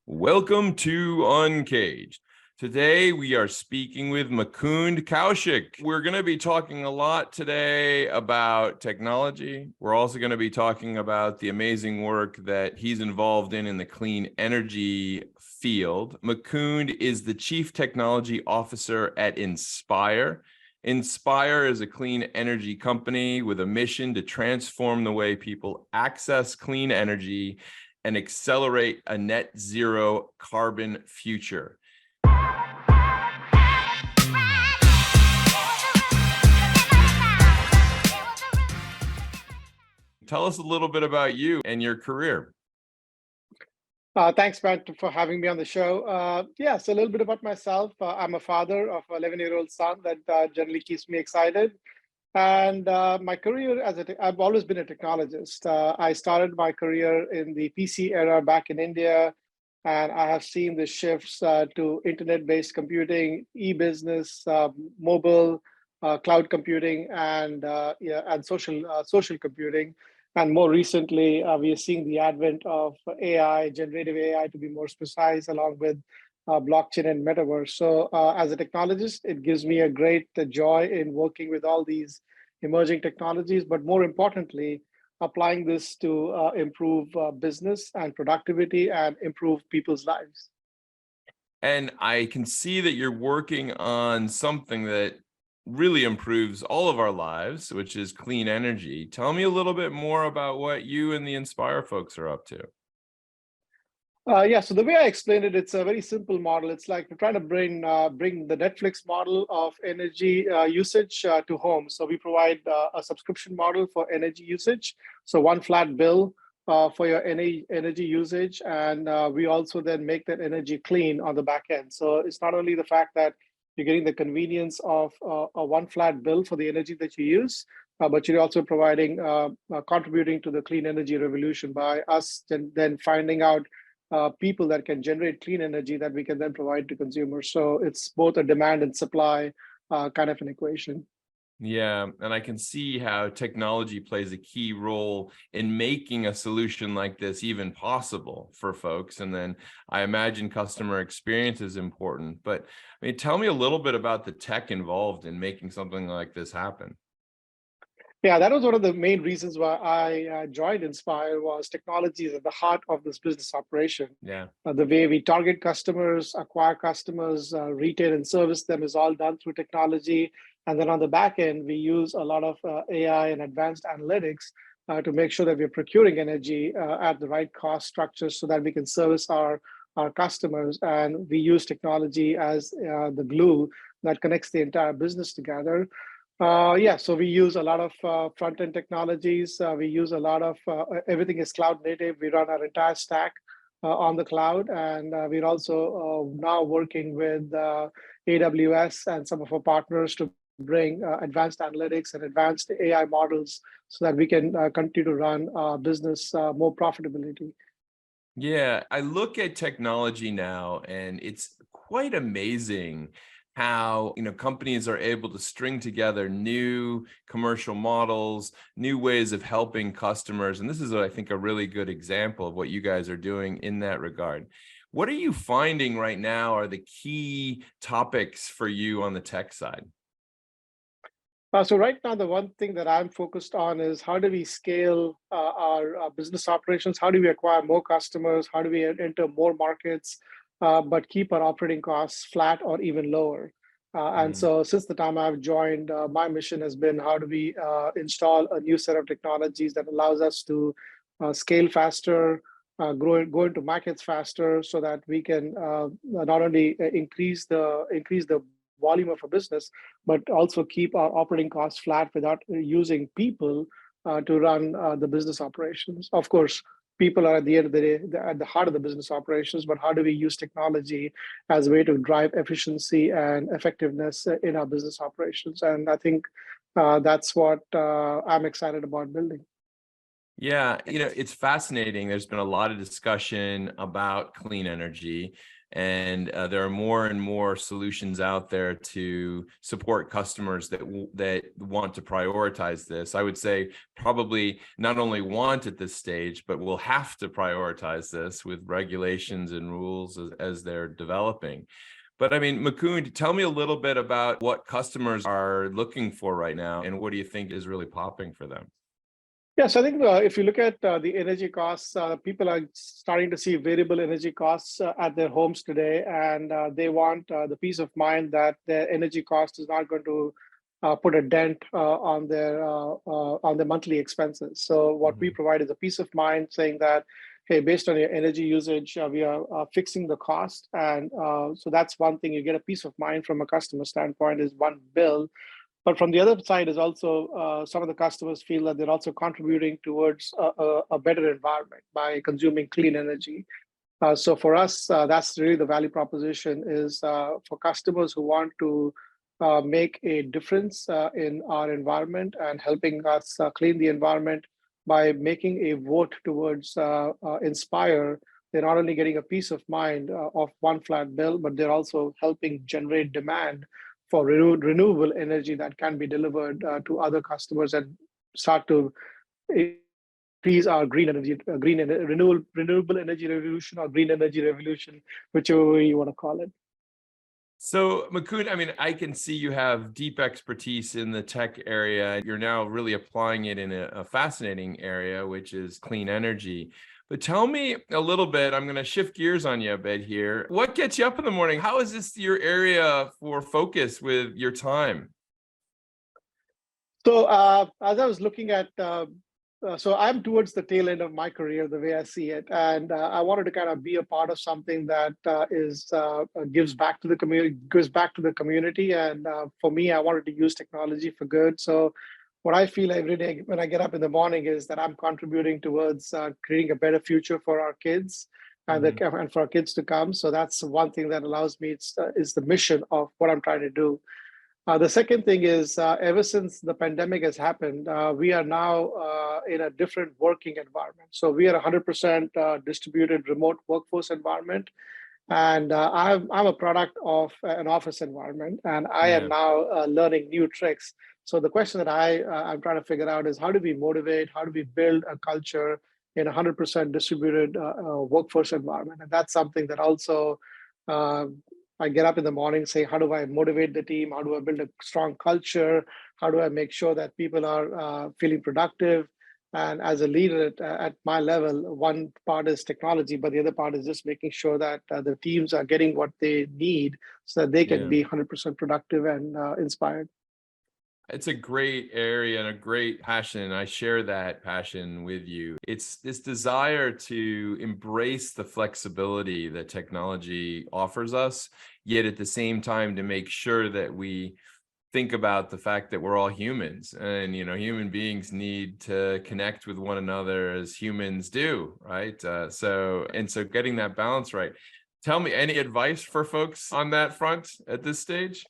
Welcome to UNCAGED. Today we are speaking with Mukund Kaushik. We're going to be talking a lot today about technology. We're also going to be talking about the amazing work that he's involved in the clean energy field. Mukund is the Chief Technology Officer at Inspire. Inspire is a clean energy company with a mission to transform the way people access clean energy and accelerate a net zero carbon future. Tell us a little bit about you and your career. Thanks, Matt, for having me on the show. So a little bit about myself. I'm a father of an 11-year-old son that generally keeps me excited. And my career I've always been a technologist. I started my career in the PC era back in India, and I have seen the shifts to internet-based computing, e-business, mobile, cloud computing, and social computing. And more recently, we are seeing the advent of AI, generative AI, to be more precise, along with blockchain and metaverse. So as a technologist, it gives me a great joy in working with all these emerging technologies, but more importantly, applying this to improve business and productivity and improve people's lives. And I can see that you're working on something that really improves all of our lives, which is clean energy. Tell me a little bit more about what you and the Inspire folks are up to. So the way I explain it, it's a very simple model. It's like we're trying to bring the Netflix model of energy usage to home. So we provide a subscription model for energy usage. So one flat bill for your energy usage, and we also then make that energy clean on the back end. So it's not only the fact that you're getting the convenience of a one flat bill for the energy that you use, but you're also contributing to the clean energy revolution by us then finding out people that can generate clean energy that we can then provide to consumers. So it's both a demand and supply kind of an equation. Yeah, and I can see how technology plays a key role in making a solution like this even possible for folks. And then I imagine customer experience is important. But I mean, tell me a little bit about the tech involved in making something like this happen. Yeah, that was one of the main reasons why I joined Inspire. Was technology is at the heart of this business operation. Yeah. The way we target customers, acquire customers, retain and service them is all done through technology. And then on the back end, we use a lot of AI and advanced analytics to make sure that we're procuring energy at the right cost structure so that we can service our customers. And we use technology as the glue that connects the entire business together. So we use a lot of front-end technologies. We use a lot of everything is cloud native. We run our entire stack on the cloud, and we're also now working with AWS and some of our partners to bring advanced analytics and advanced AI models so that we can continue to run our business more profitability. Yeah, I look at technology now, and it's quite amazing how companies are able to string together new commercial models, new ways of helping customers. And this is, I think, a really good example of what you guys are doing in that regard. What are you finding right now are the key topics for you on the tech side? So right now, the one thing that I'm focused on is how do we scale our business operations? How do we acquire more customers? How do we enter more markets, but keep our operating costs flat or even lower? And so since the time I've joined, my mission has been how do we install a new set of technologies that allows us to scale faster, go into markets faster so that we can not only increase the volume of a business, but also keep our operating costs flat without using people to run the business operations. Of course, people are at the end of the day at the heart of the business operations, but how do we use technology as a way to drive efficiency and effectiveness in our business operations? And I think that's what I'm excited about building. Yeah, it's fascinating. There's been a lot of discussion about clean energy, and there are more and more solutions out there to support customers that want to prioritize this. I would say probably not only want at this stage, but will have to prioritize this with regulations and rules as they're developing. But I mean, Mukund, tell me a little bit about what customers are looking for right now, and what do you think is really popping for them? Yes, I think if you look at the energy costs, people are starting to see variable energy costs at their homes today, and they want the peace of mind that their energy cost is not going to put a dent on their monthly expenses. So what we Mhm. provide is a peace of mind, saying that, hey, based on your energy usage, we are fixing the cost, and so that's one thing. You get a peace of mind from a customer standpoint is one bill, but from the other side is also some of the customers feel that they're also contributing towards a better environment by consuming clean energy. So for us, that's really the value proposition is for customers who want to make a difference in our environment and helping us clean the environment by making a vote towards Inspire. They're not only getting a peace of mind of one flat bill, but they're also helping generate demand for renewable energy that can be delivered to other customers and start to increase our renewable energy revolution or green energy revolution, whichever way you want to call it. So, Mukund, I mean, I can see you have deep expertise in the tech area. You're now really applying it in a fascinating area, which is clean energy. But tell me a little bit, I'm going to shift gears on you a bit here. What gets you up in the morning? How is this your area for focus with your time? So as I was looking at, so I'm towards the tail end of my career, the way I see it, and I wanted to kind of be a part of something that gives back to the community, and for me, I wanted to use technology for good. So what I feel every day when I get up in the morning is that I'm contributing towards creating a better future for our kids Mhm. and for our kids to come. So that's one thing that allows me is the mission of what I'm trying to do. The second thing is, ever since the pandemic has happened, we are now in a different working environment. So we are 100% distributed remote workforce environment, and I'm a product of an office environment, and I am Yeah. now learning new tricks. So the question that I'm trying to figure out is how do we motivate, how do we build a culture in a 100% distributed workforce environment, and that's something that also uh, I get up in the morning, say, how do I motivate the team? How do I build a strong culture? How do I make sure that people are feeling productive? And as a leader at my level, one part is technology, but the other part is just making sure that the teams are getting what they need so that they can Yeah. be 100% productive and inspired. It's a great area and a great passion. I share that passion with you. It's this desire to embrace the flexibility that technology offers us, yet at the same time to make sure that we think about the fact that we're all humans, and human beings need to connect with one another as humans do, right? So getting that balance right. Tell me, any advice for folks on that front at this stage?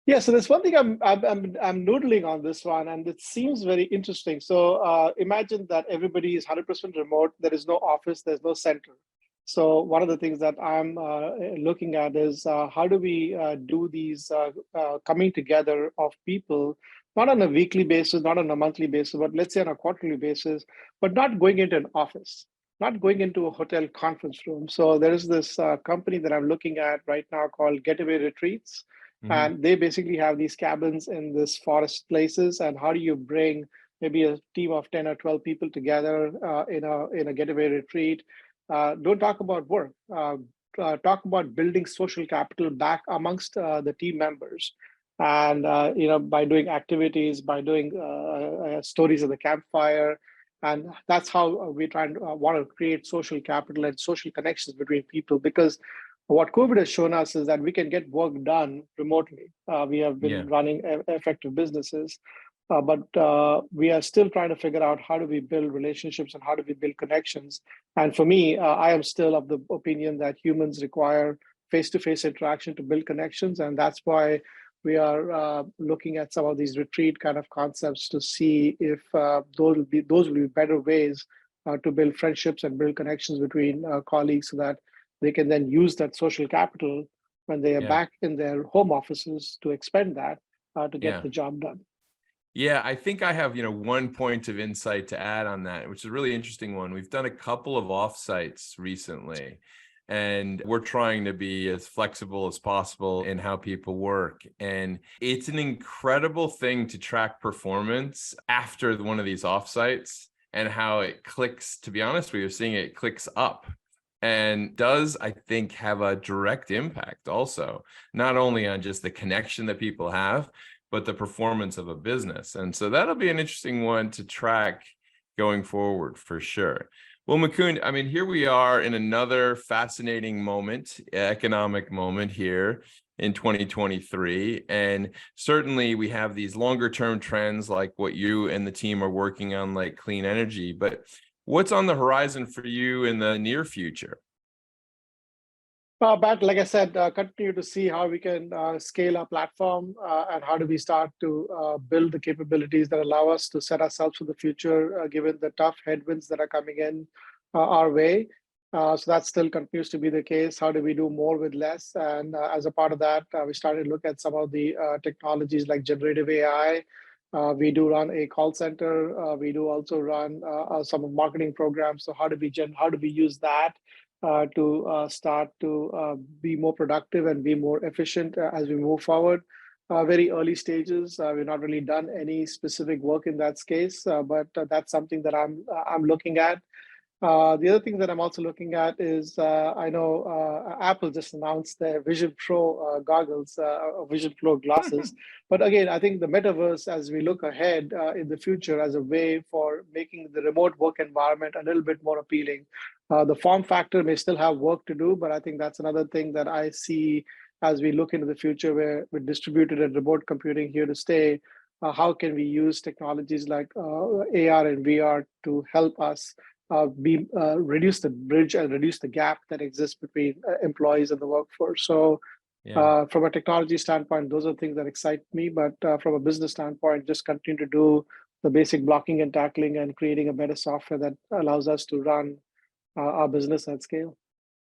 Yeah, so there's one thing I'm noodling on this one, and it seems very interesting. So imagine that everybody is 100% remote. There is no office. There's no center. So one of the things that I'm looking at is how do we do these coming together of people, not on a weekly basis, not on a monthly basis, but let's say on a quarterly basis, but not going into an office, not going into a hotel conference room. So there is this company that I'm looking at right now called Getaway Retreats, Hmm. and they basically have these cabins in this forest places. And how do you bring maybe a team of 10 or 12 people together in a getaway retreat? Don't talk about work. Talk about building social capital back amongst the team members, and by doing activities, by doing stories of the campfire, and that's how we try and want to create social capital and social connections between people. Because what COVID has shown us is that we can get work done remotely. We have been Yeah. running effective businesses, but we are still trying to figure out how do we build relationships and how do we build connections. And for me, I am still of the opinion that humans require face-to-face interaction to build connections, and that's why we are looking at some of these retreat kind of concepts to see if those will be better ways to build friendships and build connections between colleagues, so that they can then use that social capital when they are Yeah. back in their home offices to expend that to get Yeah. the job done. Yeah, I think I have, one point of insight to add on that, which is a really interesting one. We've done a couple of offsites recently, and we're trying to be as flexible as possible in how people work. And it's an incredible thing to track performance after one of these offsites and how it clicks. To be honest, we are seeing it clicks up and does, I think, have a direct impact also, not only on just the connection that people have, but the performance of a business. And so that'll be an interesting one to track going forward for sure. Well, Mukund, I mean, here we are in another fascinating moment, economic moment here in 2023. And certainly we have these longer term trends like what you and the team are working on, like clean energy. But what's on the horizon for you in the near future? But like I said, continue to see how we can scale our platform and how do we start to build the capabilities that allow us to set ourselves for the future, given the tough headwinds that are coming in our way. So that still continues to be the case. How do we do more with less? And as a part of that, we started to look at some of the technologies like generative AI. We do run a call center. We do also run some marketing programs. So how do we use that to start to be more productive and be more efficient as we move forward? Very early stages. We've not really done any specific work in that space, but that's something that I'm looking at. The other thing that I'm also looking at is I know Apple just announced their Vision Pro goggles, Vision Pro glasses. But again, I think the metaverse, as we look ahead in the future, as a way for making the remote work environment a little bit more appealing. The form factor may still have work to do, but I think that's another thing that I see as we look into the future, where with distributed and remote computing here to stay. How can we use technologies like AR and VR to help us reduce the bridge and reduce the gap that exists between employees and the workforce? So Yeah. from a technology standpoint, those are things that excite me. But from a business standpoint, just continue to do the basic blocking and tackling and creating a better software that allows us to run our business at scale.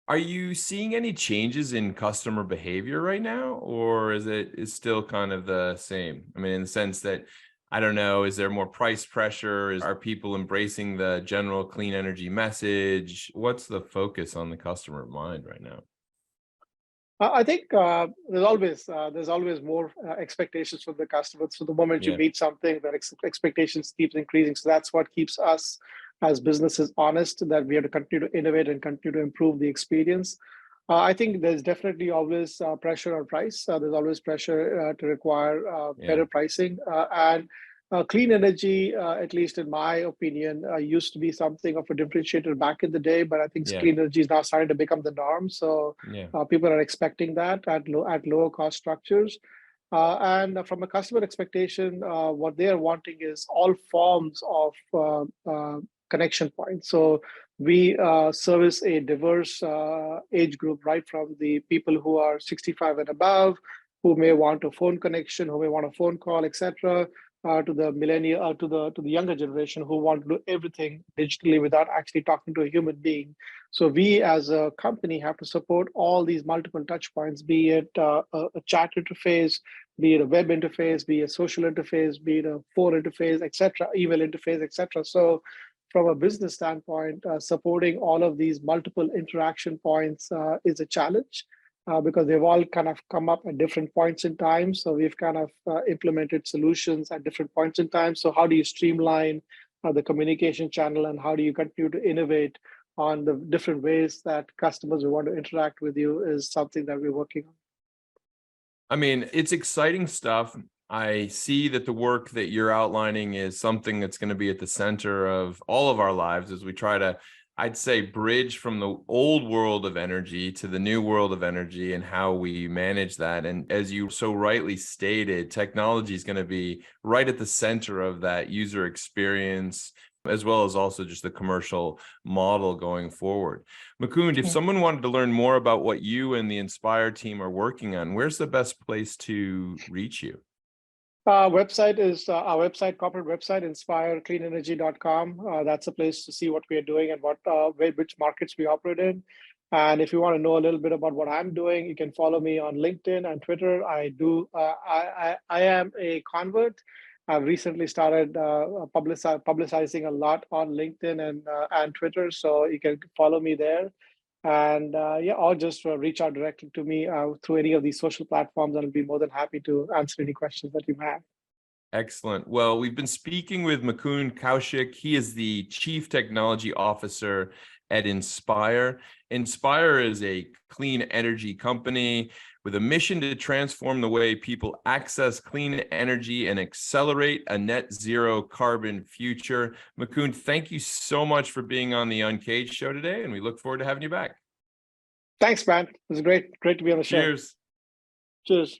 Are you seeing any changes in customer behavior right now, or is still kind of the same? I mean, in the sense that, I don't know, is there more price pressure? Are people embracing the general clean energy message? What's the focus on the customer mind right now? I think there's always more expectations from the customer. So the moment you Yeah. meet something, that expectations keeps increasing. So that's what keeps us as businesses honest, that we have to continue to innovate and continue to improve the experience. I think there's definitely always pressure on price. There's always pressure to require Yeah. better pricing. And clean energy, at least in my opinion, used to be something of a differentiator back in the day, but I think Yeah. clean energy is now starting to become the norm. So Yeah. people are expecting that at lower cost structures. And from a customer expectation, what they are wanting is all forms of connection points. So we service a diverse age group, right from the people who are 65 and above, who may want a phone connection, who may want a phone call, etc., to the millennial, to the younger generation who want to do everything digitally without actually talking to a human being. So we, as a company, have to support all these multiple touch points, be it a chat interface, be it a web interface, be it a social interface, be it a phone interface, etc., email interface, etc. So from a business standpoint, supporting all of these multiple interaction points is a challenge because they've all kind of come up at different points in time. So we've kind of implemented solutions at different points in time. So how do you streamline the communication channel, and how do you continue to innovate on the different ways that customers will want to interact with you is something that we're working on. I mean, it's exciting stuff. I see that the work that you're outlining is something that's going to be at the center of all of our lives as we try to, I'd say, bridge from the old world of energy to the new world of energy and how we manage that. And as you so rightly stated, technology is going to be right at the center of that user experience, as well as also just the commercial model going forward. Mukund, if Mm. someone wanted to learn more about what you and the Inspire team are working on, where's the best place to reach you? Our website is our corporate website, inspirecleanenergy.com. That's a place to see what we are doing and which markets we operate in. And if you want to know a little bit about what I'm doing, you can follow me on LinkedIn and Twitter. I am a convert. I've recently started publicizing a lot on LinkedIn and Twitter, so you can follow me there. And or just reach out directly to me through any of these social platforms, and I'll be more than happy to answer any questions that you have. Excellent. Well, we've been speaking with Mukund Kaushik. He is the Chief Technology Officer at Inspire. Inspire is a clean energy company with a mission to transform the way people access clean energy and accelerate a net zero carbon future. Mukund, thank you so much for being on the UNCAGED show today, and we look forward to having you back. Thanks, man. It was great to be on the show. Cheers. Cheers.